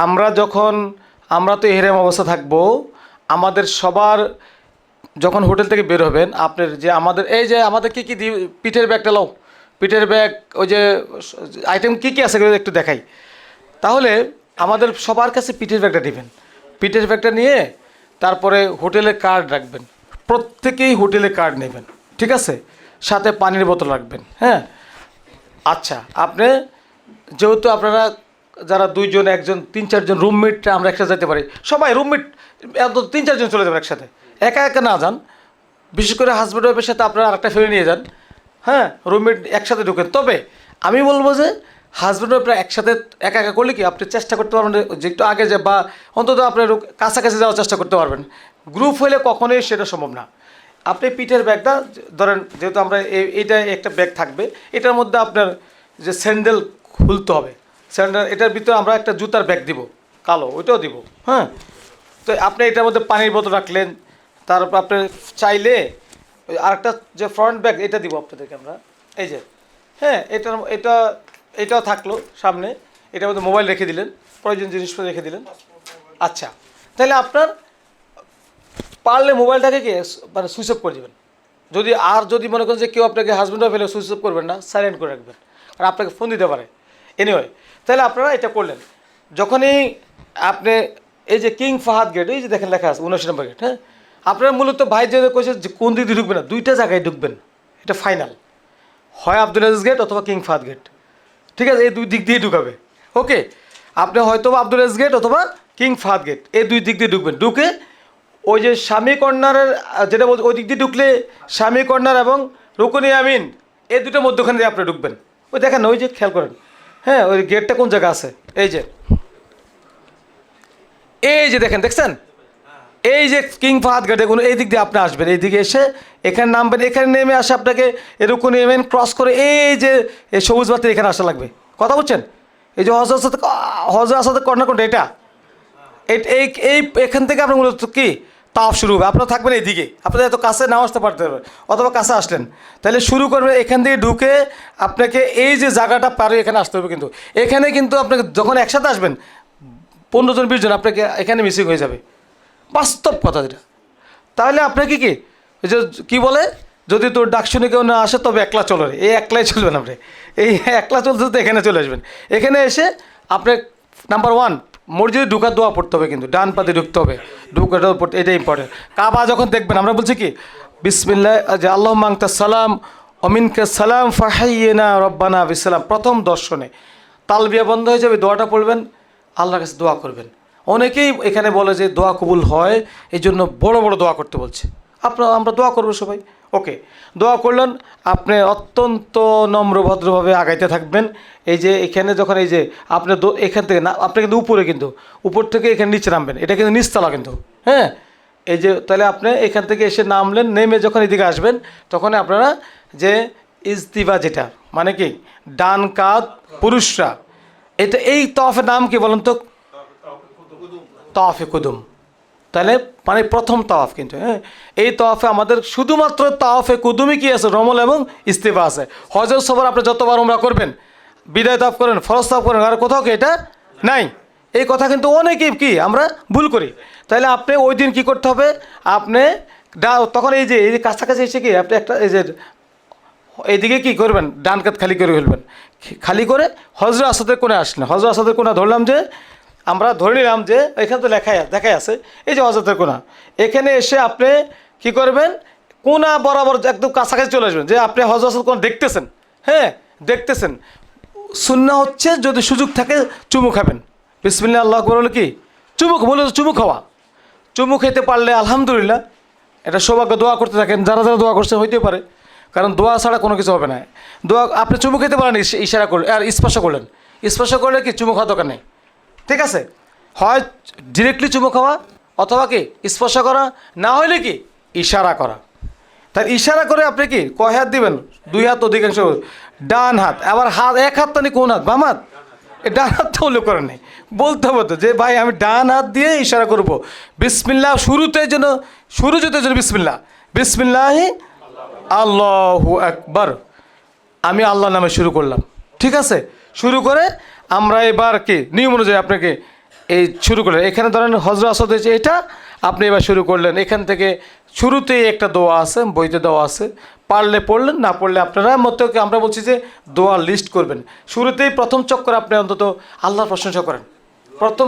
আমরা তো এহেরাম অবস্থা থাকবো, আমাদের সবার যখন হোটেল থেকে বের হবেন আপনার যে আমাদের কী কী পিঠের ব্যাগটা লাও, পিঠের ব্যাগ ওই যে আইটেম কী কী আছে একটু দেখাই। তাহলে আমাদের সবার কাছে পিঠের ব্যাগটা নেবেন, পিঠের ব্যাগটা নিয়ে তারপরে হোটেলে কার্ড রাখবেন, প্রত্যেকেই হোটেলে কার্ড নেবেন, ঠিক আছে, সাথে পানির বোতল রাখবেন। হ্যাঁ, আচ্ছা, যেহেতু আপনারা যারা 2 জন 1 জন 3-4 জন রুমমেট আমরা একসাথে যেতে পারি, সবাই রুমমেট 3-4 জন চলে যাবেন একসাথে, একা একা না যান, বিশেষ করে হাজব্যান্ড ওয়াইফের সাথে আপনারা আরেকটা ফ্যামিলি নিয়ে যান। হ্যাঁ, রুমমেট একসাথে ঢুকেন। তবে আমি বলবো যে হাজব্যান্ড ওয়াইফরা একসাথে একা একা করলে কি আপনি চেষ্টা করতে পারবেন যে একটু আগে যে বা অন্তত আপনার কাছাকাছি যাওয়ার চেষ্টা করতে পারবেন। গ্রুপ হলে কখনোই সেটা সম্ভব না। আপনি পিঠের ব্যাগটা ধরেন, যেহেতু আমরা এইটা একটা ব্যাগ থাকবে, এটার মধ্যে আপনার যে স্যান্ডেল খুলতে হবে, স্যান্ডেল এটার ভিতরে আমরা একটা জুতার ব্যাগ দিব, কালো ওইটাও দিব। হ্যাঁ, তো আপনি এটার মধ্যে পানির বোতল রাখলেন, তারপর আপনি চাইলে ওই আরেকটা যে ফ্রন্ট ব্যাগ এটা দিব আপনাদেরকে আমরা, এই যে। হ্যাঁ, এটাও থাকলো সামনে, এটার মধ্যে মোবাইল রেখে দিলেন, প্রয়োজন জিনিসপত্র রেখে দিলেন। আচ্ছা, তাহলে আপনার পারলে মোবাইলটাকে কি মানে সুইচ অফ করে দেবেন। যদি মনে করেন যে কেউ আপনাকে হাজব্যান্ড ফেলে সুইচ অফ করবেন না, সাইলেন্ট করে রাখবেন, আর আপনাকে ফোন দিতে পারে। এনিওয়ে, তাহলে আপনারা এটা করলেন। যখনই আপনি এই যে কিং ফাহাদ গেট, এই যে দেখেন লেখা আছে 79 নম্বর গেট। হ্যাঁ, আপনারা মূলত ভাই যে কইছে যে কোন দিক দিয়ে ঢুকবেন না, 2টা জায়গায় ঢুকবেন, এটা ফাইনাল, হয় আব্দুল আজিজ গেট অথবা কিং ফাহাদ গেট, ঠিক আছে, এই 2 দিক দিয়ে ঢুকাবে। ওকে, আপনি হয়তো আব্দুল আজিজ গেট অথবা কিং ফাহাদ গেট এই 2 দিক দিয়ে ঢুকবেন। ঢুকে ওই যে স্বামী কর্নারের যেটা বলছে ওই দিক দিয়ে ঢুকলে স্বামী কর্নার এবং রুকনি আমিন এই 2টার মধ্যখানে দিয়ে আপনি ঢুকবেন। ওই দেখেন, ওই যে খেয়াল করেন। হ্যাঁ, ওই গেটটা কোন জায়গা আছে, এই যে দেখেন, দেখছেন, এই যে কিং ফাহাদ গেট, দেখুন এই দিক দিয়ে আপনি আসবেন, এই দিকে এসে এখানে নামবেন, এখানে নেমে আসে আপনাকে রুকনি আমিন ক্রস করে এই যে এই সবুজ বাতি এখানে আসা লাগবে। কথা বলছেন? এই যে হজরত আসাদের কর্নার কোনটা, এটা এখান থেকে আপনার মূলত কি তাওয়াফ শুরু হবে। আপনারা থাকবেন এইদিকে, আপনাদের এত কাছে নাও আসতে পারতে পারবেন, অথবা কাছে আসলেন, তাহলে শুরু করবেন এখান থেকে ঢুকে আপনাকে এই যে জায়গাটা পারে এখানে আসতে হবে। কিন্তু এখানে কিন্তু আপনাকে যখন একসাথে আসবেন 15 জন 20 জন আপনাকে এখানে মিসিং হয়ে যাবে, বাস্তব কথা যেটা। তাহলে আপনাকে কি ওই যে কী বলে, যদি তোর ডাক শুনে কেউ না আসে তবে একলা চলো, এই একলাই চলবেন আপনি, এই একলা চলতে চলতে এখানে চলে আসবেন। এখানে এসে আপনার নাম্বার 1 মসজিদে ঢুকার দোয়া পড়তে হবে, কিন্তু ডান পাতে ঢুকতে হবে, ঢুকাটা পড়তে, এটাই ইম্পর্টেন্ট। কাবা যখন দেখবেন আমরা বলছি কি বিসমিল্লাহ, যে আল্লাহ মাংতা সালাম অমিনকে সালাম ফাহাইয়েনা রব্বানা বিসালাম, প্রথম দর্শনে তালবিয়া বন্ধ হয়ে যাবে, দোয়াটা পড়বেন, আল্লাহর কাছে দোয়া করবেন। অনেকেই এখানে বলে যে দোয়া কবুল হয়, এই জন্য বড় বড় দোয়া করতে বলছে। আমরা দোয়া করবো সবাই। ওকে, দোয়া করলেন, আপনি অত্যন্ত নম্র ভদ্রভাবে আগাইতে থাকবেন। এই যে এখানে যখন এই যে আপনি এখান থেকে না, আপনি কিন্তু উপরে, কিন্তু উপর থেকে এখানে নিচে নামবেন, এটা কিন্তু নিচতলা কিন্তু। হ্যাঁ, এই যে তাহলে আপনি এখান থেকে এসে নামলেন, নেমে যখন এদিকে আসবেন তখন আপনারা যে ইজতিবা, যেটা মানে কি ডান কাঁধ পুরুষরা, এটা এই তওয়াফের নাম কি বলেন তো? তাওয়াফে কুদুম। তাহলে মানে প্রথম তাওয়াফ কিন্তু। হ্যাঁ, এই তাওয়াফে আমাদের শুধুমাত্র তাওয়াফে কুদুমই কি আছে, রমল এবং ইস্তিফা আছে। হজের সফর আপনি যতবার উমরা করবেন, বিদায় তাওয়াফ করেন, ফরজ তাওয়াফ করেন, আর কোথাও কি এটা নাই। এই কথা কিন্তু অনেকেই কি আমরা ভুল করি। তাহলে আপনি ওই দিন কী করতে হবে, আপনি তখন এই যে কাছাকাছি এসে কি আপনি একটা এই যে এইদিকে কী করবেন, ডান কাত খালি করে ফেলবেন, খালি করে হজরত আসাদের কোণে আসলেন। হজরত আসাদের কোণা ধরলাম, যে আমরা ধরে নিলাম যে এখানে তো দেখাই আছে এই যে হজরতের কোণা, এখানে এসে আপনি কি করবেন, কোণা বরাবর একদম কাছাকাছি চলে আসবেন, যে আপনি হজরত আসাদ কোণা দেখতেছেন। হ্যাঁ, দেখতেছেন। সুন্নাহ হচ্ছে যদি সুযোগ থাকে চুমু খাবেন, বিসমিল্লাহ আল্লাহু আকবার বলে কি চুমু খাওয়া। চুমু খেতে পারলে আলহামদুলিল্লাহ, এটা সৌভাগ্য। দোয়া করতে থাকেন, যারা যারা দোয়া করছে হইতে পারে, কারণ দোয়া ছাড়া কোনো কিছু হবে না। দোয়া আপনি চুমু খেতে পারেন, ইশারা করলেন আর স্পর্শ করলেন, স্পর্শ করলে কি চুমু খাওয়া দরকার নেই, ঠিক আছে। হয় ডিরেক্টলি চুমু খাওয়া অথবা কি স্পর্শ করা, না হলে কি ইশারা করা। তাই ইশারা করে আপনি কি কয় হাত দিবেন, 2 হাত অধিকাংশ, ডান হাত। আবার এক হাত তো নেই, কোন হাত, বাম হাত, ডান হাতটা উল্লেখ করেন নেই। বলতে হবে তো যে ভাই আমি ডান হাত দিয়ে ইশারা করব, বিসমিল্লাহ শুরুতে যেন বিসমিল্লাহ, বিসমিল্লাহি আল্লাহু আকবার, আমি আল্লাহর নামে শুরু করলাম, ঠিক আছে। শুরু করে আমরা এবার কি নিয়ম অনুযায়ী আপনাকে এই শুরু করলেন, এখানে ধরেন হজর আসদ হয়েছে এটা, আপনি এবার শুরু করলেন। এখান থেকে শুরুতেই একটা দোয়া আছে, বইতে দেওয়া আছে, পারলে পড়লেন, না পড়লে আপনারা মতো আমরা বলছি যে দোয়া লিস্ট করবেন। শুরুতেই প্রথম চক্কর আপনি অন্তত আল্লাহর প্রশংসা করেন, প্রথম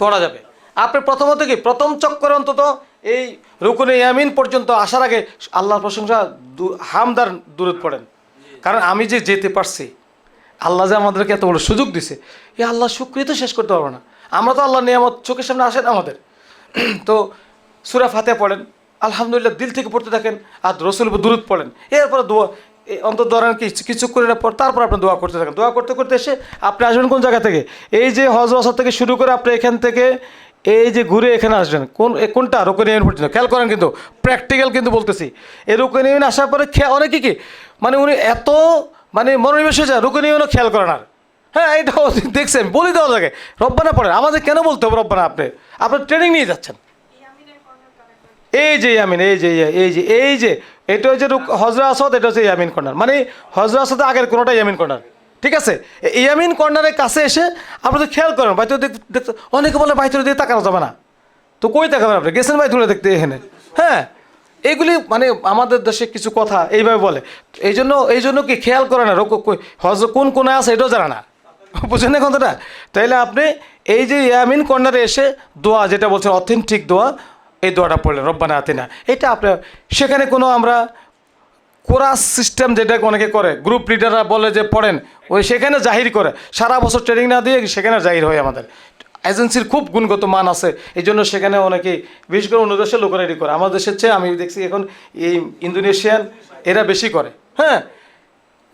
পড়া যাবে। আপনি প্রথমত কি প্রথম চক্কর অন্তত এই রুকুনে ইয়ামিন পর্যন্ত আসার আগে আল্লাহর প্রশংসা হামদার দূরত পড়েন। কারণ আমি যে যেতে পারছি, আল্লাহ যে আমাদেরকে এত বড় সুযোগ দিছে, এই আল্লাহ শুকরিয়া তো শেষ করতে পারবো না। আমরা তো আল্লাহ নিয়ামত চোখের সামনে আসেন আমাদের। তো সূরা ফাতিহা পড়েন, আলহামদুলিল্লাহ দিল থেকে পড়তে থাকেন, আর রসুল দুরূদ পড়েন। এরপরে দোয়া অন্তত ধরেন কিছু করে পর তারপর আপনি দোয়া করতে থাকেন। দোয়া করতে করতে এসে আপনি আসবেন কোন জায়গা থেকে, এই যে হজ আসর থেকে শুরু করে আপনি এখান থেকে এই যে ঘুরে এখানে আসবেন, কোনটা রুকুনে ইয়ামিন পর্যন্ত খেয়াল করেন, কিন্তু প্র্যাকটিক্যাল কিন্তু বলতেছি। এই রুকুনে ইয়ামিন আসার পরে অনেকে কি মানে উনি এত মানে মনোনিবেশ হয়ে যায়, রুকুনে ইয়ামিনও খেয়াল করেন আর। হ্যাঁ, এইটাও দেখছেন, বলে দেওয়া লাগে রব্বানা পড়েন। আমাদের কেন বলতে হবে রব্বানা? আপনার ট্রেনিং নিয়ে যাচ্ছেন। এই যে ইয়ামিন, এই যে এটা হচ্ছে হজরা আসদ, এটা হচ্ছে ইয়ামিন কর্নার। মানে হজরা আসদের আগের কোনোটা ইয়ামিন কর্নার, ঠিক আছে? ইয়ামিন কর্নারের কাছে এসে আপনি তো খেয়াল করেন, বাইতুল দেখতে অনেকে বলে বাইতুল দিয়ে তাকানো যাবে না, তো কই তাকাবেন? আপনি গেছেন বাইতুলে দেখতে এখানে? হ্যাঁ, এইগুলি মানে আমাদের দেশে কিছু কথা এইভাবে বলে, এই জন্য কি খেয়াল করে না হজ কোন কোনে আছে এটাও জানা না, বুঝেন না কথাটা? তাইলে আপনি এই যে ইয়ামিন কর্নারে এসে দোয়া যেটা বলছেন অথেন্টিক দোয়া, এই দোয়াটা পড়লেন রব্বানা আতিনা। এটা আপনার সেখানে কোনো আমরা কোরাস সিস্টেম যেটা অনেকে করে, গ্রুপ লিডাররা বলে যে পড়েন, ওই সেখানে জাহির করে, সারা বছর ট্রেনিং না দিয়ে সেখানে জাহির হয়। আমাদের এজেন্সির খুব গুণগত মান আছে, এই জন্য সেখানে অনেকেই বিশেষ করে অন্য দেশের লোকেরা এটি করে। আমাদের দেশের চেয়ে আমি দেখছি এখন এই ইন্দোনেশিয়ান এরা বেশি করে। হ্যাঁ,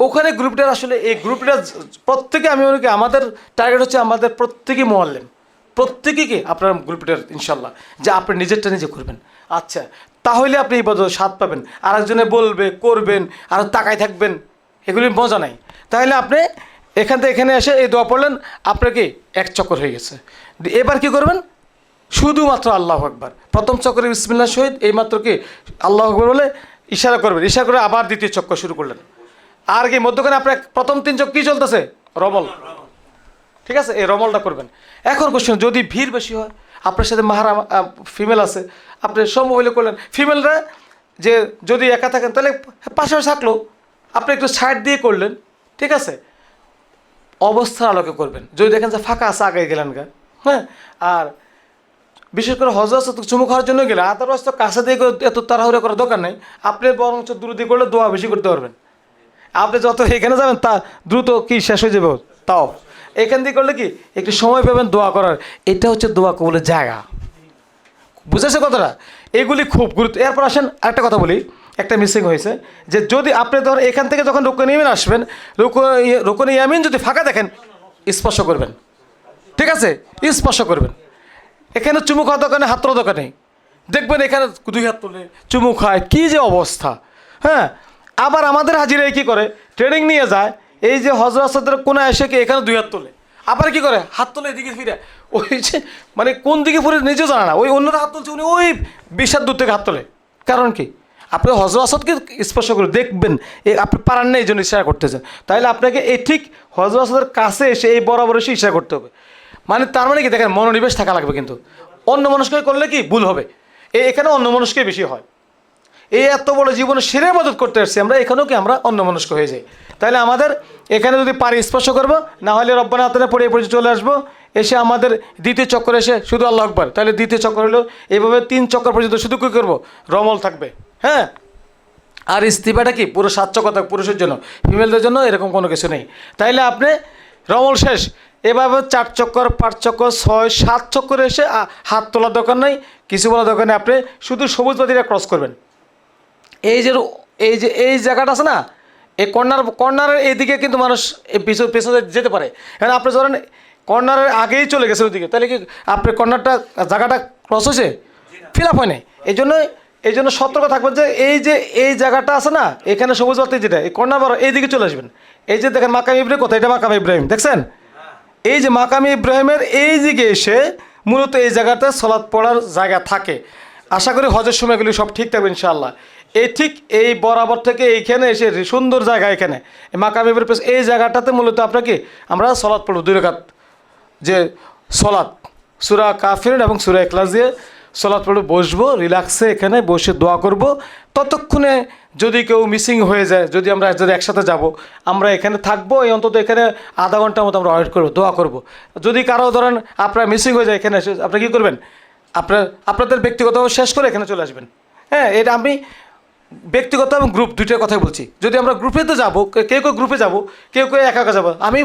ওখানে গ্রুপ লিডার আসলে এই গ্রুপ লিডার প্রত্যেকে, আমি অনেকে আমাদের টার্গেট হচ্ছে আমাদের প্রত্যেকেই মোয়াল্লেম, প্রত্যেকেই কি আপনার গ্রুপ লিডার ইনশাল্লাহ, যে আপনি নিজেরটা নিজে করবেন। আচ্ছা, তাহলে আপনি এই বছর স্বাদ পাবেন, আরেকজনে বলবে করবেন আর তাকাই থাকবেন, এগুলির মজা নাই। তাহলে আপনি এখান থেকে এখানে এসে এই দোয়া পড়লেন, আপনার কি এক চক্কর হয়ে গেছে। এবার কি করবেন? শুধুমাত্র আল্লাহু আকবার, প্রথম চক্করে বিসমিল্লাহ শহীদ, এইমাত্র কি আল্লাহু আকবার বলে ইশারা করবেন, ইশারা করে আবার দ্বিতীয় চক্কর শুরু করলেন। আর কি মধ্যখানে আপনার প্রথম তিন চক্কর কী চলতেছে? রমল, ঠিক আছে? এই রমলটা করবেন। এখন কোশ্চেন, যদি ভিড় বেশি হয়, আপনার সাথে মাহারা ফিমেল আছে, আপনি সম্ভব হইলে করলেন। ফিমেলরা যে যদি একা থাকেন তাহলে পাশাপাশি থাকলো, আপনি একটু সাইড দিয়ে করলেন, ঠিক আছে? অবস্থার আলোকে করবেন। যদি দেখেন যে ফাঁকা আছে, আগে গেলেন গা। হ্যাঁ, আর বিশেষ করে হজরত চুমু খাওয়ার জন্য গেলে আদারওয়াইজ তো কাছে দিয়ে এত তাড়াহুড়া করার দরকার নেই। আপনি বরঞ্চ দূর দিয়ে করলে দোয়া বেশি করতে পারবেন। আপনি যত এখানে যাবেন তা দ্রুত কি শেষ হয়ে যাবে, তাও এখান দিয়ে করলে কি একটু সময় পাবেন দোয়া করার। এটা হচ্ছে দোয়া কবুলের জায়গা, বুঝেছে কথাটা? এগুলি খুব গুরুত্ব। এরপর আসেন আরেকটা কথা বলি, একটা মিসিং হয়েছে, যে যদি আপনি ধর এখান থেকে যখন রুকুনে ইয়ামিন আসবেন, রুকুনে ইয়ামিন যদি ফাঁকা দেখেন, স্পর্শ করবেন, ঠিক আছে? স্পর্শ করবেন। এখানে চুমু খাওয়ার দোকানে, হাত তোলার দোকানে দেখবেন এখানে দুই হাত তুলে চুমু খায়, কী যে অবস্থা। হ্যাঁ, আবার আমাদের হাজিরাই কী করে, ট্রেনিং নিয়ে যায়, এই যে হজরতের কোনায় এসে কি এখানে দুই হাত তোলে, আবার কি করে হাত তোলে এদিকে ফিরে, ওই যে মানে কোন দিকে ফুরে নিজেও জানে না, ওই অন্যরা হাত তুলছে, উনি ওই 20 হাত দূর থেকে হাত তোলে। কারণ কি? আপনি হজরত আসাদকে স্পর্শ করে দেখবেন, আপনি পারান না, এই জন্য ইশারা করতেছেন। তাহলে আপনাকে এই ঠিক হজরত আসাদের কাছে এসে এই বরাবর এসে ইশারা করতে হবে। মানে তার মানে কি দেখেন, মনোনিবেশ থাকা লাগবে। কিন্তু অন্য মানুষকে করলে কি ভুল হবে, এখানে অন্য মানুষকে বেশি হয়। এই এত বড় জীবনে সেরে মদত করতে আসছি আমরা, এখানেও কি আমরা অন্য মনস্ক হয়ে যাই। তাহলে আমাদের এখানে যদি পারি স্পর্শ করবো, না হলে রব্বানা আতিনা পড়ে এই পর্যন্ত চলে আসবো, এসে আমাদের দ্বিতীয় চক্কর এসে শুধু আল্লাহু আকবার, তাহলে দ্বিতীয় চক্কর হলো এইভাবে 3 চক্কর পর্যন্ত শুধু কী করবো, রমল থাকবে। হ্যাঁ, আর ইস্তিফাটা কি পুরো 7 চক্কর থাকবে পুরুষের জন্য, ফিমেলদের জন্য এরকম কোনো কিছু নেই। তাইলে আপনি রমল শেষ, এভাবে 4 চক্কর 5 চক্কর 6 7 চক্কর এসে হাত তোলার দরকার নাই, কিছু বলার দরকার নেই। আপনি শুধু সবুজ বাতিটা ক্রস করবেন। এই জায়গাটা আছে না, এই কর্নারের এইদিকে কিন্তু মানুষ পেছনে যেতে পারে। কারণ আপনি ধরেন কর্নারের আগেই চলে গেছে ওইদিকে, তাহলে কি আপনার কর্নারটা জায়গাটা ক্রস হয়েছে, ফিল আপ হয় নাই। এই জন্য সতর্ক থাকবেন যে এই জায়গাটা আছে না, এখানে সবুজ বাতি যেটা, এই কর্নার বড় এইদিকে চলে আসবেন। এই যে দেখেন মাকাম ইব্রাহিম, কোথায়? এটা মাকাম ইব্রাহিম, দেখছেন? এই যে মাকাম ইব্রাহিমের এই দিকে এসে মূলত এই জায়গাতে সালাত পড়ার জায়গা থাকে। আশা করি হজের সময়গুলি সব ঠিক থাকবে ইনশাআল্লাহ। ঠিক এই বরাবর থেকে এইখানে এসে সুন্দর জায়গা, এখানে মাকাম ইব্রাহিম এই জায়গাটাতে মূলত আপনাকে আমরা সালাত পড়ব 2 রাকাত। যে সলাৎ, সূরা কাফিরুন এবং সূরা ইখলাস দিয়ে সলাৎ পড়ে বসবো, রিল্যাক্সে এখানে বসে দোয়া করব। ততক্ষণে যদি কেউ মিসিং হয়ে যায়, যদি আমরা যদি একসাথে যাব, আমরা এখানে থাকবো, এই অন্তত এখানে আধা ঘন্টার মতো আমরা ওয়েট করবো, দোয়া করব। যদি কারো ধরেন আপনার মিসিং হয়ে যায় এখানে এসে, আপনারা কী করবেন, আপনাদের ব্যক্তিগতভাবে শেষ করে এখানে চলে আসবেন। হ্যাঁ, এটা আমি ব্যক্তিগত এবং গ্রুপ দুইটার কথাই বলছি। যদি আমরা গ্রুপে তো যাবো, কেউ কেউ গ্রুপে যাব, কেউ কেউ একা একা যাবো, আমি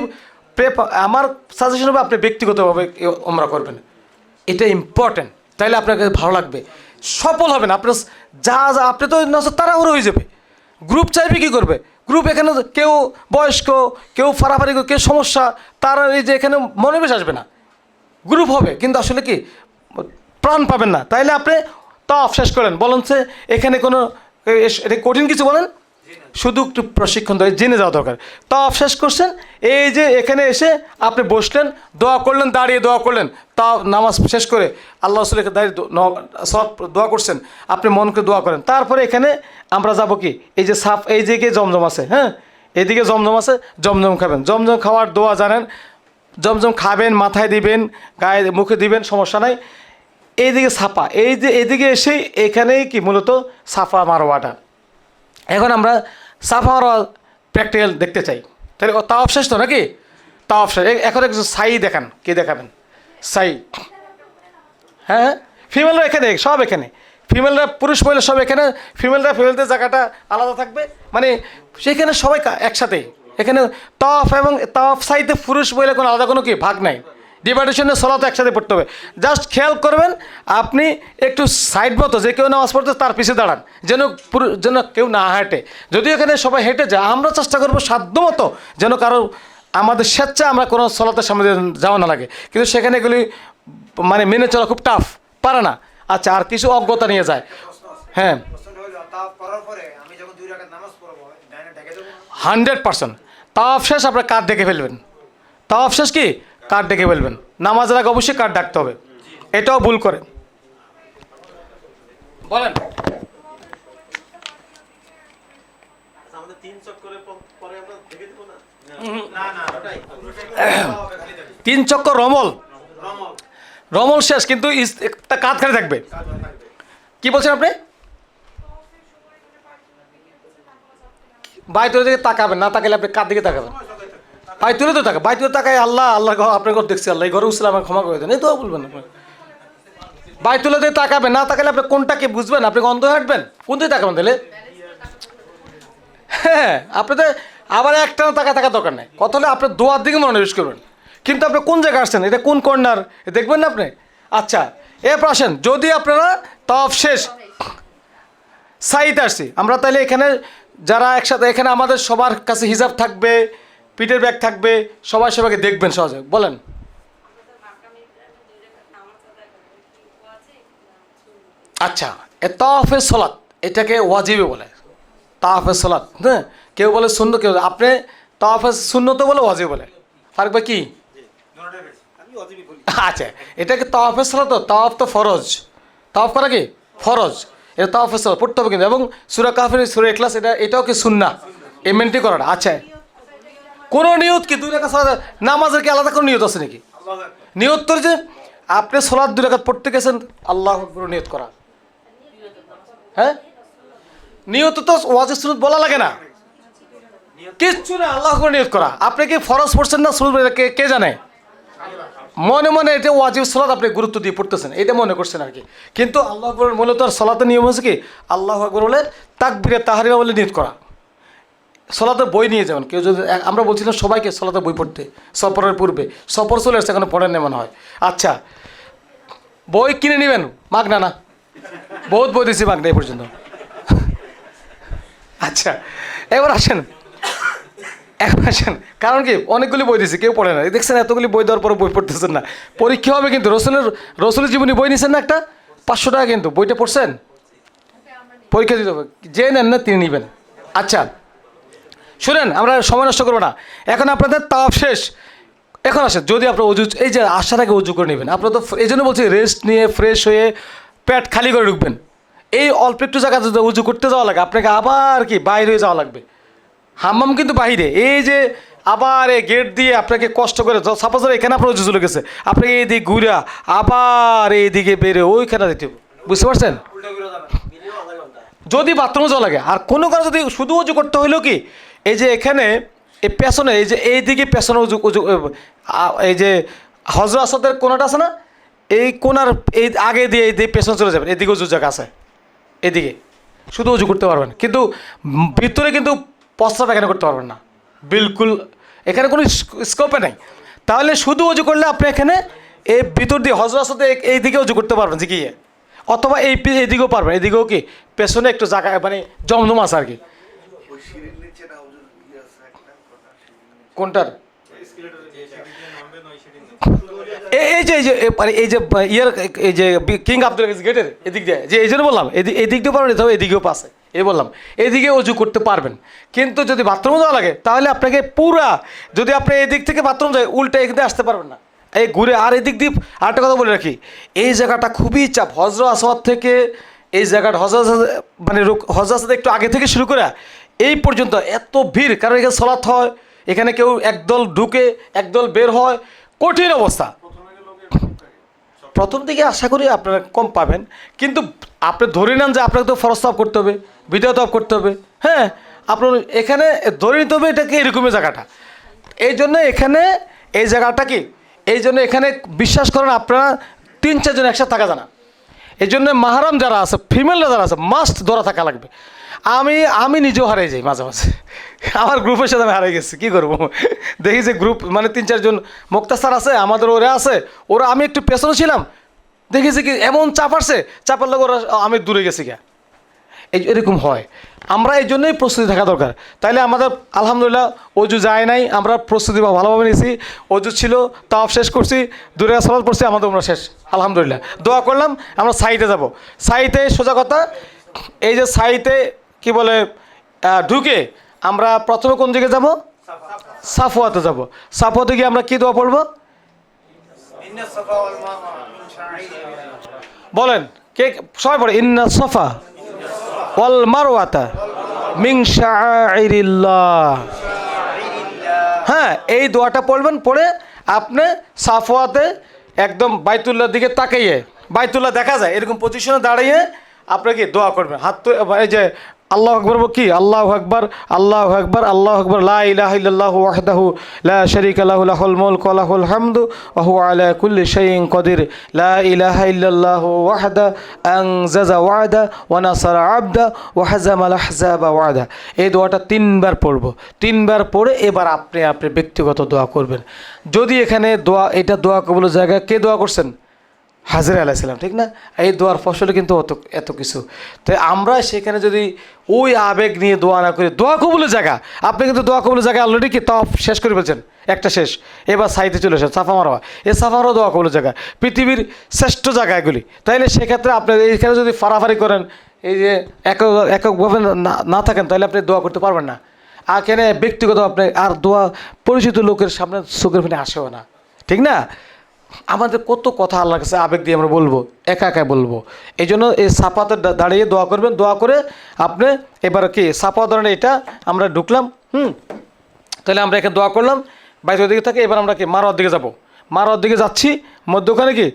আমার সাজেশন হবে আপনি ব্যক্তিগতভাবে ওমরা করবেন, এটা ইম্পর্ট্যান্ট। তাইলে আপনার কাছে ভালো লাগবে, সফল হবেন। আপনার যা যা আপনি তো তাড়াহুড়ো হয়ে যাবে। গ্রুপ চাইবে কী করবে, গ্রুপ এখানে কেউ বয়স্ক, কেউ ফাড়াফাড়ি, কেউ সমস্যা, তারা এই যে এখানে মনোবেশ আসবে না। গ্রুপ হবে কিন্তু আসলে কি প্রাণ পাবেন না। তাইলে আপনি তাওয়াফ শেষ করেন, বলেন সে এখানে কোনো এটা কঠিন কিছু বলেন, শুধু একটু প্রশিক্ষণ দেয়, জেনে যাওয়া দরকার। তাওয়াফ শেষ করছেন, এই যে এখানে এসে আপনি বসলেন, দোয়া করলেন, দাঁড়িয়ে দোয়া করলেন, তা নামাজ শেষ করে আল্লাহ রাসূলকে দাঁড়িয়ে দোয়া করছেন, আপনি মনকে দোয়া করেন। তারপরে এখানে আমরা যাব কি, এই যে সাফ, এই দিকে জমজম আছে, হ্যাঁ এদিকে জমজম আছে, জমজম খাবেন। জমজম খাওয়ার দোয়া জানেন, জমজম খাবেন, মাথায় দিবেন, গায়ে মুখে দিবেন, সমস্যা নাই। এইদিকে সাফা, এই যে এদিকে এসে এখানেই কি মূলত সাফা মারওয়াটা। এখন আমরা সাফা মারওয়া প্র্যাকটিক্যাল দেখতে চাই। তাহলে তাওয়াফ শেষ তো নাকি, তাওয়াফ শেষ। এখন একটু সাই দেখান, কে দেখাবেন সাই? হ্যাঁ, ফিমেলরা এখানে, সব এখানে, ফিমেলরা পুরুষ মহিলা সব এখানে। ফিমেলদের জায়গাটা আলাদা থাকবে, মানে সেখানে সবাই একসাথে। এখানে তাওয়াফ এবং তাওয়াফ সাইতে পুরুষ মহিলা কোনো আলাদা কোনো কি ভাগ নাই, ডিভাইডেশনে সলাত একসাথে পড়তে হবে। জাস্ট খেয়াল করবেন আপনি একটু সাইড মতো, যে কেউ নামাজ পড়তে তার পিছিয়ে দাঁড়ান, যেন কেউ না হেঁটে। যদিও এখানে সবাই হেঁটে যায়, আমরা চেষ্টা করবো সাধ্য মতো যেন কারো আমাদের স্বেচ্ছা আমরা কোনো সলাতের সামনে যাওয়া না লাগে। কিন্তু সেখানে এগুলি মানে মেনে চলা খুব টাফ, পারে না। আচ্ছা, আর কিছু অজ্ঞতা নিয়ে যায়। হ্যাঁ, 100% তাওয়াফ শেষ আপনার কাঁধ ডেকে ফেলবেন। তাওয়াফ শেষ কি কাঠ ডেকে ফেলবেন। নামাজের আগে অবশ্যই কাঠ ডাকতে হবে, এটাও ভুল করে। বলেন, তিন চক্কর রমল শেষ, কিন্তু কাঁধ খালি থাকবে। কি বলছেন আপনি? বাই তুলে দিকে তাকাবেন, না তাকালে আপনি কাঁধ দিকে তাকাবেন। বাই তুলে তো তাকা, বাই তুলে তাকায় আল্লাহ আপনার ঘর দেখছি, আল্লাহ এই ঘরে উঠছিল, আমাকে ক্ষমা করে দেন, এই তো বলবেন আপনি। বাই তুলে দিয়ে তাকাবেন, না তাকালে আপনি কোনটাকে বুঝবেন, আপনি অন্ধ হাঁটবেন, কোন দিকে তাকাবেন তাহলে? হ্যাঁ, আপনাদের আবার একটা থাকা দরকার নেই, কত হলে আপনার দোয়ার দিকে মনোনিবেশ করবেন। কিন্তু আপনি কোন জায়গায় আসছেন, এটা কোন কর্নার দেখবেন না আপনি। আচ্ছা, এরপর আসেন, যদি আপনারা তাওয়াফ শেষ সাইতে আসছি আমরা, তাহলে এখানে যারা একসাথে, এখানে আমাদের সবার কাছে হিজাব থাকবে, পিঠের ব্যাগ থাকবে, সবাইকে দেখবেন সহজে। বলেন, আচ্ছা, তাওয়াফের সলাত এটাকে ওয়াজিবে বলে, তাওয়াফের সলাত। হ্যাঁ, কেউ বলে শূন্য, কেউ আপনি তাওয়াফের শূন্যত বলে, ওয়াজিব বলে, ফারুক ভাই কি? আচ্ছা, এটাকে তাওয়াফের সলাত, তাওয়াফ তো ফরজ, তাওয়াফ করা কি ফরজ, এটা তাওয়াফের সলাত পড়তে হবে কিন্তু। এবং সূরা কাফির, সূরা ইখলাস, এটাও কি সুন্নাহ, এই মেনটেন করাটা। আচ্ছা, কোনো নিয়ত কি 2 রাকাত সালাত, নামাজের কি আলাদা কোনো নিয়ত আছে নাকি? নিয়ত তো যে আপনি সালাত 2 রাকাত পড়তে গেছেন, আল্লাহু আকবার নিয়ত করা। হ্যাঁ, নিয়ত তো ওয়াজিব সুন্নাত বলা লাগে না, কিচ্ছু না, আল্লাহু আকবার নিয়ত করা। আপনি কি ফরজ পড়ছেন না সুন্নাত, কে জানে? মনে মনে এটা ওয়াজিব সালাত আপনি গুরুত্ব দিয়ে পড়তেছেন, এটা মনে করছেন আর কি। কিন্তু আল্লাহু আকবার মূলত সালাতের নিয়ম হচ্ছে কি, আল্লাহু আকবার বলে তাকবীরে তাহরিমা বলে নিয়ত করা। সালাতের বই নিয়ে যাবেন, কেউ যদি, আমরা বলছিলাম সবাইকে সালাতের বই পড়তে, সফরের পূর্বে, সফর চলে আসছে এখনো পড়েন না মনে হয়। আচ্ছা, বই কিনে নেবেন, মাগনা না, বহুত বই দিয়েছি মাগনা এই পর্যন্ত। আচ্ছা, এবার আসেন, কারণ কি অনেকগুলি বই দিয়েছি, কেউ পড়ে না, দেখছেন এতগুলি বই দেওয়ার পরে বই পড়তেছেন না। পরীক্ষা হবে কিন্তু, রসুলের জীবনী বই নিছেন না একটা, 500 টাকা কিন্তু, বইটা পড়ছেন, পরীক্ষা দিতে হবে, যে নেন না তিনি নেবেন। আচ্ছা শুনেন, আমরা সময় নষ্ট করবো না, এখন আপনাদের তাওয়াফ শেষ। এখন আসেন, যদি আপনার অজু, এই যে আসার আগে অজু করে নেবেন, আপনারা তো এই জন্য বলছি রেস্ট নিয়ে ফ্রেশ হয়ে পেট খালি করে ঢুকবেন। এই অল্প একটু জায়গা যদি উজু করতে যাওয়া লাগে, আপনাকে আবার কি বাইরে হয়ে যাওয়া লাগবে। হাম্মাম কিন্তু বাহিরে, এই যে আবার এই গেট দিয়ে আপনাকে কষ্ট করে সাপোজ এখানে আপনার অজু চলে গেছে, আপনাকে এই দিক ঘুরা আবার এইদিকে বেরে ওইখানে দিতে হবে, বুঝতে পারছেন? যদি বাথরুমে যাওয়া লাগে, আর কোনো কারণে যদি শুধু অজু করতে হইলো কি, এই যে এখানে এই পেছনে এই যে এইদিকে পেছনে অজু অজু এই যে হজর আসাদের কোনাটা আছে না, এই কোনার এই আগে দিয়ে এই দিয়ে পেছনে চলে যাবেন, এদিকে অজু জায়গা আছে, এদিকে শুধু অজু করতে পারবেন, কিন্তু ভিতরে কিন্তু প্রস্রাব এখানে করতে পারবেন না, বিলকুল এখানে কোনো স্কোপে নেই। তাহলে শুধু অজু করলে আপনি এখানে এই ভিতর দিয়ে হজর আসাদে এই দিকে অজু করতে পারবেন যে গিয়ে, অথবা এইদিকেও পারবেন, এদিকেও কি পেছনে একটু জায়গা মানে জমজম আছে আর কি। কোনটার? এই যে এই যে ইয়ার এই যে কিং আব্দুল আজিজ গেটের এদিক দিয়ে, যে এই জন্য বললাম এদিক দিয়ে পারবেন, তবে এদিকেও পাশে এই বললাম এদিকে অজু করতে পারবেন। কিন্তু যদি বাথরুমে যাওয়া লাগে তাহলে আপনাকে পুরা, যদি আপনি এই দিক থেকে বাথরুম যায় উল্টা এদিক দিয়ে আসতে পারবেন না, এই ঘুরে আর এদিক দিয়ে। আরেকটা কথা বলে রাখি, এই জায়গাটা খুবই চাপ, হজর আসওয়াদ থেকে এই জায়গাটা মানে হজর আসওয়াদ একটু আগে থেকে শুরু করে এই পর্যন্ত এত ভিড়, কারণ এখানে সলাৎ হয়, এখানে কেউ একদল ঢুকে একদল বের হয়, কঠিন অবস্থা। প্রথম দিকে আশা করি আপনারা কম পাবেন, কিন্তু আপনি ধরে নেন যে আপনাকে তো ফরজ তওয়াব করতে হবে, বিদা তওয়াব করতে হবে, হ্যাঁ আপনার এখানে ধরে নিতে হবে এটাকে এরকমই জায়গাটা। এই জন্য এখানে এই জায়গাটা কি, এই জন্য এখানে বিশ্বাস করেন আপনারা 3-4 জন একসাথে থাকা যায় না। এই জন্য মাহারাম যারা আছে, ফিমেলরা যারা আছে, মাস্ট ধরা থাকা লাগবে। আমি নিজেও হারিয়ে যাই মাঝে মাঝে, আমার গ্রুপের সাথে আমি হারিয়ে গেছি, কী করবো, দেখি যে গ্রুপ মানে 3-4 জন মুক্তাসার আছে, আমাদের ওরা আছে, ওরা আমি একটু পেছনে ছিলাম, দেখেছি কি এমন চাপ আসছে, চাপার লোক ওরা আমি দূরে গেছি গা, এরকম হয়। আমরা এই জন্যই প্রস্তুতি থাকা দরকার। তাইলে আমাদের আলহামদুলিল্লাহ অজু যায় নাই, আমরা প্রস্তুতি ভালোভাবে নিয়েছি, অজু ছিল তাও শেষ করছি, দূরে সালাত পড়ছি, আমাদের আমরা শেষ আলহামদুলিল্লাহ। দোয়া করলাম, আমরা সাইতে যাব। সাইতে সোজা কথা, এই যে সাইতে কি বলে ঢুকে আমরা প্রথমে কোন দিকে যাব? সাফওয়াতে যাব। সাফওয়াতে গিয়ে আমরা কি দোয়া পড়ব বলেন, কে সবাই পড়ে? ইন্না সাফা ওয়াল মারওয়াতা মিন শাআইরিল্লাহ। হ্যাঁ, এই দোয়াটা পড়বেন, পড়ে আপনি সাফওয়াতে একদম বাইতুল্লাহর দিকে তাকাইয়ে, বাইতুল্লাহ দেখা যায় এরকম পজিশনে দাঁড়িয়ে আপনাকে দোয়া করবেন। হাত এই যে আল্লাহু আকবার কি, আল্লাহু আকবার আল্লাহু আকবার আল্লাহু আকবার, লা ইলাহা ইল্লাল্লাহু ওয়াহদাহু লা শারীকা লাহু লাহুল মুলকু ওয়া লাহুল হামদু ওয়া হুয়া আলা কুল্লি শাইইন কাদির, লা ইলাহা ইল্লাল্লাহু ওয়াহদা আনজাজা ওয়াদা ওয়া নাসারা আবদা ওয়া হাজামাল আহজাবা ওয়াদা। এই দোয়াটা 3 বার পড়ব। 3 বার পড়ে এবার আপনি ব্যক্তিগত দোয়া করবেন। যদি এখানে দোয়া, এটা দোয়া কবুলের জায়গা, কে দোয়া করছেন? হাজরা আলাইসালাম, ঠিক না? এই দোয়ার ফসলে কিন্তু এত কিছু। তাই আমরা সেখানে যদি ওই আবেগ নিয়ে দোয়া না করি, দোয়া কবুলের জায়গা, আপনি কিন্তু দোয়া কবুলের জায়গা অলরেডি কি তাও শেষ করে ফেলছেন, একটা শেষ, এবার সাইতে চলে এসেছেন সাফা মারোয়া। এই সাফা মারোয়া দোয়া কবুলের জায়গা, পৃথিবীর শ্রেষ্ঠ জায়গা এগুলি। তাইলে সেক্ষেত্রে আপনি এইখানে যদি ফাড়াফাড়ি করেন, এই যে এককভাবে না থাকেন, তাহলে আপনি দোয়া করতে পারবেন না। আর এখানে ব্যক্তিগত আপনি আর দোয়া পরিচিত লোকের সামনে চোখের ফেনে আসেও না, ঠিক না? আমাদের কত কথা আল্লাহর কাছে আবেগ দিয়ে আমরা বলবো, একা একা বলবো। এই জন্য এই সাফাতে দাঁড়িয়ে দোয়া করবেন। দোয়া করে আপনি এবার কি সাফা ধরনের এটা আমরা ঢুকলাম, তাহলে আমরা এখানে দোয়া করলাম, বাইরের দিকে থাকে। এবার আমরা কি মারোয়ার দিকে যাব, মারোয়ার দিকে যাচ্ছি, মধ্যখানে কি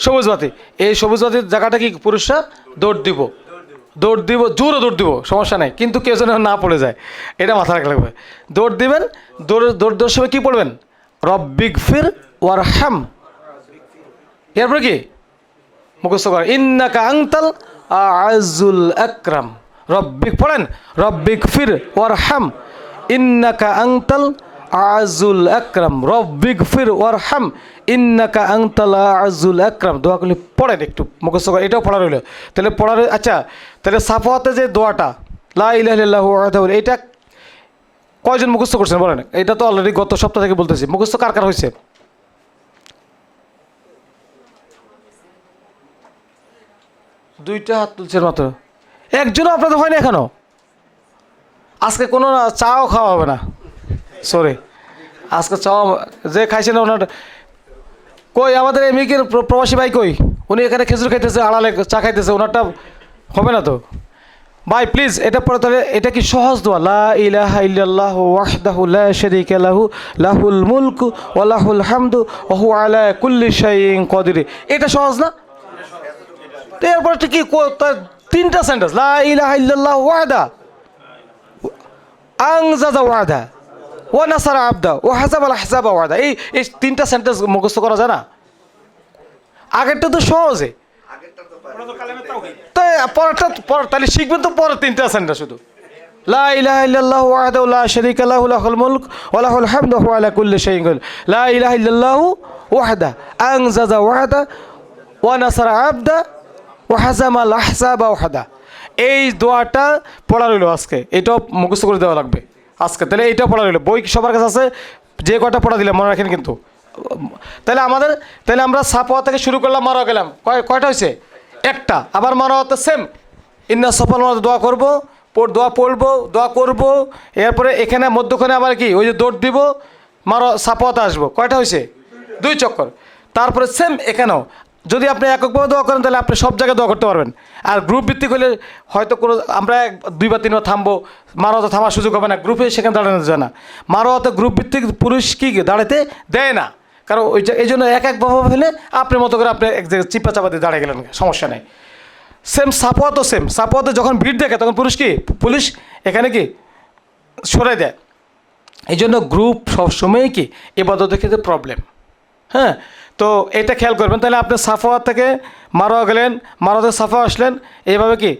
সবুজ বাতি, এই সবুজ বাতির জায়গাটা কি পুরুষরা দৌড় দিব, জোরে দৌড় দিব, সমস্যা নেই, কিন্তু কেউ যেন না পড়ে যায়, এটা মাথা রাখা লাগবে। দৌড় দিবেন, দৌড় সময় কী পড়বেন? রব্বিগফির ওয়ারহাম। এরপরে কি মুখস্থ করেন, ইন্নাকা আনতাল আ'আজুল আকরাম। রব্বিক পড়েন, রব্বিগফির ওয়ারহাম ইন্নাকা আনতাল আ'আজুল আকরাম, রব্বিগফির ওয়ারহাম ইন্নাকা আনতাল আ'আজুল আকরাম। দোয়াগুলি পড়েন, একটু মুখস্থ করেন, এটাও পড়া রইল। তাহলে পড়ার, আচ্ছা তাহলে সাফওয়াতে যে দোয়াটা লা ইলাহা ইল্লাল্লাহু ওয়াহদাহু, এটা কয়জন মুখস্থ করছেন বলেন? এটা তো অলরেডি গত সপ্তাহ থেকে বলতেছি, মুখস্থ কার কার হয়েছে? দুইটা হাত তুলছেন মাত্র, একজনও আপনাদের হয়নি এখনো। আজকে কোনো চাও খাওয়া হবে না, সরি, আজকে চাও যে খাইছেন ওনার কই, আমাদের এমনিকের প্রবাসী ভাই কই, উনি এখানে খেজুর খাইতেছে, আড়ালে চা খাইতেছে, ওনারটা হবে না তো। ভাই প্লিজ এটা পড়ে, তাহলে এটা কি সহজ দোয়া, লা ইলাহা ইল্লাল্লাহু ওয়াহদাহু লা শারীকা লাহু লাহুল মুলকু ওয়া লাহুল হামদু ওয়া হুয়া আলা কুল্লি শাইইন কাদির। এটা সহজ না? তো এরপর কি তিনটা সেন্টেন্স, লা ইলাহা ইল্লাল্লাহু ওয়াহদা আনজাজা ওয়াহদা ওয়া নাসারা আবদা ওয়া হাসাবাল আহসাবা ওয়াহদা। এই তিনটা সেন্টেন্স মুখস্থ করা যায় না? আগেরটা তো সহজে, তাই পরেরটা তাহলে শিখবেন তো পরের তিনটা সেন্টেন্স শুধু, লা ইলাহা ইল্লাল্লাহু ওয়াহদাহু লা শারীকা লাহু লাহুল মুলক ওয়া লাহুল হামদু ওয়া হুয়া আলা কুল্লি শাইইন কাদির। লা ইলাহা ইল্লাল্লাহু ওয়াহদা আনজাজা ওয়াহদা ওয়া নাসারা আবদা ওয়া হাসামাল আহসাবা ওয়াহদা। এই দোয়াটা পড়া রইল আজকে, এটাও মুখস্থ করে দেওয়া লাগবে আজকে। তাহলে এইটাও পড়া রইল, বই সবার কাছে আছে, যে কটা পড়া দিলাম মনে রাখেন কিন্তু। তাহলে আমরা সাপোয়া থেকে শুরু করলাম, মারা গেলাম, কয়টা হয়েছে? একটা। আবার মারা হতে সেম ইন্না সফল দোয়া করবো, দোয়া পড়বো, দোয়া করবো, এরপরে এখানে মধ্যখানে আবার কি ওই যে দৌড় দিব, মারো সাপোয়াতে আসবো, কয়টা হয়েছে? 2 চক্কর। তারপরে সেম এখানেও যদি আপনি এককভাবে দোয়া করেন তাহলে আপনি সব জায়গায় দোয়া করতে পারবেন। আর গ্রুপ ভিত্তিক হলে হয়তো কোনো আমরা 2 বা 3 বার থামবো, মারোয়াতে থামার সুযোগ হবে না, গ্রুপে সেখানে দাঁড়ানো যায় না। মারোয়াতে গ্রুপ ভিত্তিক পুরুষ কি দাঁড়াতে দেয় না, কারণ এই জন্য একভাবে হলে আপনার মতো করে আপনি এক জায়গায় চিপা চাপা দিয়ে দাঁড়িয়ে গেলেন, সমস্যা নেই। সেম সাপোয়াতও সেম, সাপোয়াতে যখন ভিড় দেখে তখন পুলিশ এখানে কি সরে দেয়। এই জন্য গ্রুপ সবসময়ই কি ইবাদতের ক্ষেত্রে প্রবলেম। হ্যাঁ, তো এটা খেয়াল করবেন। তাহলে আপনি সাফোয়া থেকে মারোয়া গেলেন, মারোয়াতে সাফা আসলেন, এইভাবে কি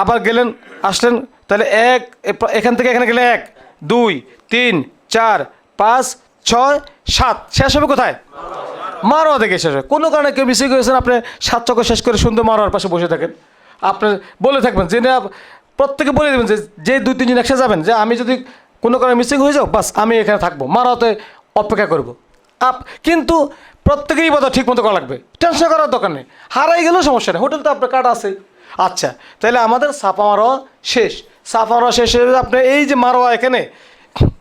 আবার গেলেন আসলেন, তাহলে এখান থেকে এখানে গেলে 1 2 3 4 5 6 7 শেষ হবে কোথায়? মারোয়া থেকে শেষ হয়। কোনো কারণে কেউ মিসিং করেছেন, আপনি 7 চক্কর শেষ করে সুন্দর মারোয়ার পাশে বসে থাকেন, আপনি বলে থাকবেন যে না, প্রত্যেকে বলে দেবেন যে 2-3 জন একসাথে যাবেন, যে আমি যদি কোনো কারণে মিসিং হয়ে যাও, বাস আমি এখানে থাকবো, মারোয়াতে অপেক্ষা করবো। কিন্তু প্রত্যেকেই বোধ ঠিক মতো করা লাগবে, টেনশন করার দরকার নেই, হারাই গেলেও সমস্যা নেই, হোটেল তো আপনার কার্ড আছে। আচ্ছা, তাহলে আমাদের সাফা মারোয়া শেষ। সাফা মারোয়া শেষ হয়ে আপনি এই যে মারোয়া এখানে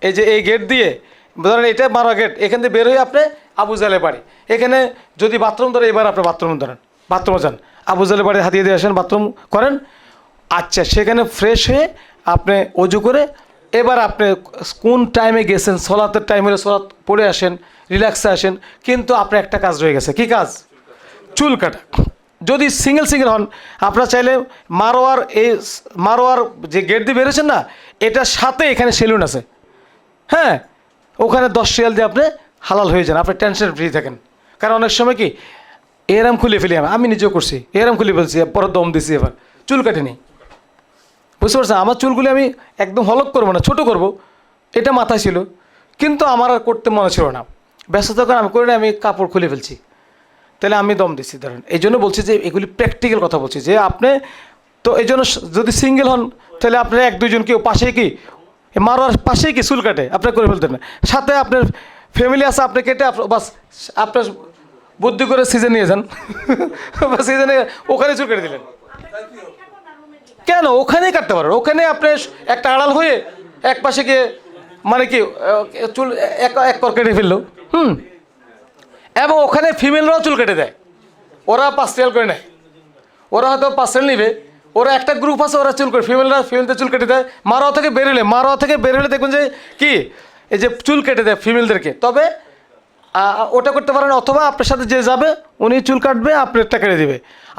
এই যে এই গেট দিয়ে ধরেন, এটা মারোয়া গেট, এখান থেকে বের হয়ে আপনি আবু জালের বাড়ি, এখানে যদি বাথরুম ধরে এবার আপনি বাথরুম ধরেন, বাথরুমে যান, আবু জালের বাড়ি হাতিয়ে দিয়ে আসেন, বাথরুম করেন। আচ্ছা, সেখানে ফ্রেশ হয়ে আপনি অজু করে এবার আপনি কোন টাইমে গেছেন, সলাতের টাইম হলে সলাত পড়ে আসেন, রিল্যাক্সে আসেন। কিন্তু আপনার একটা কাজ রয়ে গেছে, কি কাজ? চুল কাটা। যদি সিঙ্গেল হন, আপনারা চাইলে মারোয়ার যে গেট দিয়ে বেরোছেন না, এটার সাথে এখানে সেলুন আছে, হ্যাঁ, ওখানে 10 রিয়াল দিয়ে আপনি হালাল হয়ে যান, আপনি টেনশন ফ্রি থাকেন। কারণ অনেক সময় কি এরাম খুলে ফেলি, আমি নিজেও করছি, এরাম খুলে ফেলছি, পরে দম দিছি, এবার চুল কাটিনি, বুঝতে পারছেন? আমার চুলগুলি আমি একদম হলক করবো না, ছোটো করব, এটা মাথায় ছিল, কিন্তু আমার আর করতে মনে ছিল না, ব্যস্ততার কারণে আমি করি না, আমি কাপড় খুলে ফেলছি, তাহলে আমি দম দিচ্ছি। ধরেন এই জন্য বলছি যে এগুলি প্র্যাকটিক্যাল কথা বলছি, যে আপনি তো এই জন্য যদি সিঙ্গেল হন তাহলে আপনার 1-2 জন কেউ পাশে কি মারোয়ার পাশেই কি চুল কাটে, আপনার করে ফেলতেন না, সাথে আপনার ফ্যামিলি আছে, আপনি কেটে বাস আপনার বুদ্ধি করে সিজন নিয়ে যান বা সিজনে ওখানে চুল কেটে দিলেন। কেন? ওখানেই কাটতে পারেন, ওখানে আপনি একটা আড়াল হয়ে এক পাশে গিয়ে মানে কি চুল এক কর কেটে ফেললো, এবং ওখানে ফিমেলরাও চুল কেটে দেয়, ওরা 5 রিয়াল করে নেয়, ওরা হয়তো 5 রিয়াল নিবে, ওরা একটা গ্রুপ আছে, ওরা চুল করে ফিমেলদের চুল কেটে দেয়। মারোয়া থেকে বেরোলে দেখবেন যে কি এই যে চুল কেটে দেয় ফিমেলদেরকে। তবে ওটা করতে পারেন, অথবা আপনার সাথে যে যাবে উনি চুল কাটবে, আপনারটা কেটে দেবে।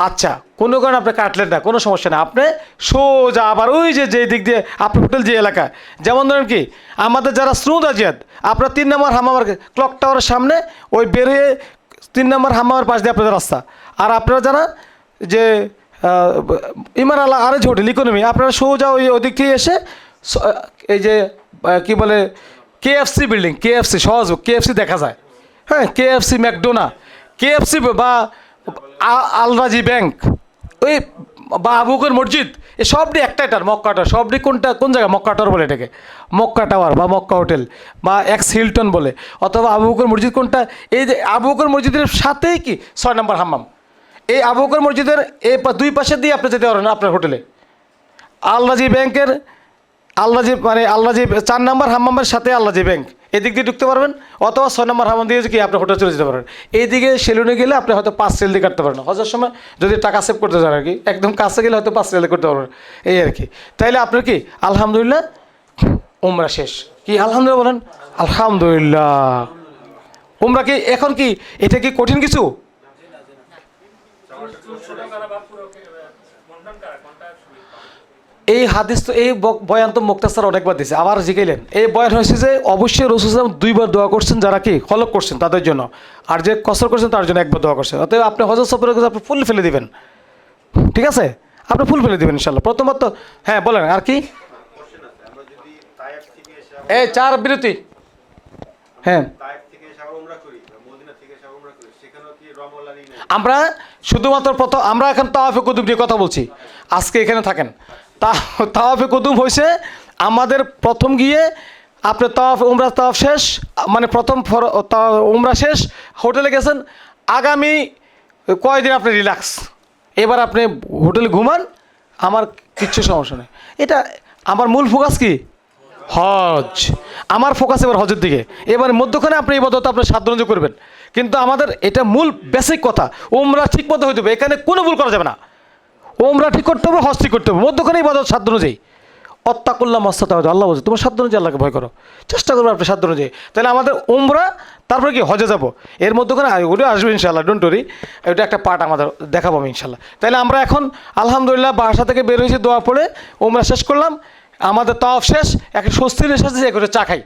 আচ্ছা, কোনো কারণে আপনি কাটলেন না, কোনো সমস্যা না, আপনি সোজা আবার ওই যে দিক দিয়ে আপনার হোটেল যে এলাকায়, যেমন ধরেন কি আমাদের যারা স্নুদ আজিয়াদ, আপনার 3 নম্বর হামামার ক্লক টাওয়ারের সামনে ওই বেরিয়ে 3 নম্বর হামামার পাশ দিয়ে আপনাদের রাস্তা। আর আপনারা যারা যে ইমার আলা আরেজ হোটেল ইকোনমি, আপনারা সোজা ওদিক থেকে এসে এই যে কি বলে KFC বিল্ডিং, KFC সহজ, KFC দেখা যায়, হ্যাঁ, KFC ম্যাকডোনা, KFC বা আলরাজি ব্যাংক, ওই বা আবু বকর মসজিদ, এই সবটি একটা মক্কা টাওয়ার, সবটি কোন জায়গায় মক্কা টাওয়ার বলে এটাকে, মক্কা টাওয়ার বা মক্কা হোটেল বা এক্স হিলটন বলে, অথবা আবু বকর মসজিদ কোনটা, এই যে আবু বকর মসজিদের সাথেই কি 6 নম্বর হাম্মাম, এই আবু বকর মসজিদের এই 2 পাশে দিয়ে আপনি যেতে পারেন আপনার হোটেলে। আলরাজি ব্যাংকের আলরাজি 4 নম্বর হাম্মামের সাথে আলরাজি ব্যাংক, এদিক দিয়ে ঢুকতে পারবেন, অথবা 6 নম্বর হামাম দিয়ে কি আপনি হোটেল চলে যেতে পারবেন। এইদিকে সেলুনে গেলে আপনি হয়তো 5 রিয়াল দিয়ে কাটতে পারেন হজের সময়, যদি টাকা সেভ করতে চান আর কি, একদম কাছে গেলে হয়তো 5 রিয়াল করতে পারবেন, এই আর কি। তাইলে আপনার কি আলহামদুলিল্লাহ উমরা শেষ। কি আলহামদুলিল্লাহ বলেন? আলহামদুলিল্লাহ। উমরা কি এখন কি এটা কি কঠিন কিছু? এই হাদিস তো এই বয়ান তো মুক্তাসার অনেকবার দিয়েছে, আবার জিগাইলেন। এই বয়ান হয়েছে যে অবশ্যই রাসূল সাল্লাল্লাহু আলাইহি ওয়াসাল্লাম 2 বার দোয়া করছেন, যারা কি খলক করছেন তাদের জন্য, আর যে কসর করছেন তার জন্য 1 বার দোয়া করছেন। অতএব আপনি হজরত সফরের কাছে আপনি ফুল ফেলে দিবেন, ঠিক আছে? আপনি ফুল ফেলে দিবেন ইনশাল্লাহ। প্রথমত হ্যাঁ বলেন আর কি? এই 4 বিরতি, হ্যাঁ আমরা শুধুমাত্র প্রথম, আমরা এখন তাওয়াফে কুদুম নিয়ে কথা বলছি আজকে, এখানে থাকেন। তাওয়াফে কুদুম হয়েছে আমাদের প্রথম গিয়ে আপনি তাওয়াফ উমরা তাওয়াফ শেষ, মানে প্রথম উমরা শেষ, হোটেলে গেছেন, আগামী কয়দিন আপনি রিল্যাক্স, এবার আপনি হোটেলে ঘুমান, আমার কিচ্ছু সমস্যা নেই। এটা আমার মূল ফোকাস কি? হজ। আমার ফোকাস এবার হজের দিকে। এবার মধ্যখানে আপনি ইবাদত আপনার সাধ্য অনুযায়ী করবেন, কিন্তু আমাদের এটা মূল বেসিক কথা, উমরা ঠিক মতো হইতে হবে, এখানে কোনো ভুল করা যাবে না। উমরা ঠিক করতে হবে, হজ ঠিক করতে হবে, মধ্যখানে ইবাদত সাধ্য অনুযায়ী। অত্তাকুল্লাহ মাস্তাতা, আল্লাহ বলছে তোমার সাধ্য অনুযায়ী আল্লাহকে ভয় করো, চেষ্টা করবে আপনি সাধ্য অনুযায়ী। তাহলে আমাদের উমরা, তারপরে কি হজে যাব, এর মধ্যখানে ওটা আসবে ইনশাল্লাহ, ডোন্ট ওরি, এটা একটা পার্ট আমাদের দেখাবো আমি ইনশাল্লাহ। তাহলে আমরা এখন আলহামদুলিল্লাহ বাসা থেকে বের হয়েছি, দোয়া পড়ে উমরা শেষ করলাম, আমাদের তাওয়াফ শেষ, একটা স্বস্তির সাথে করে চা খাই।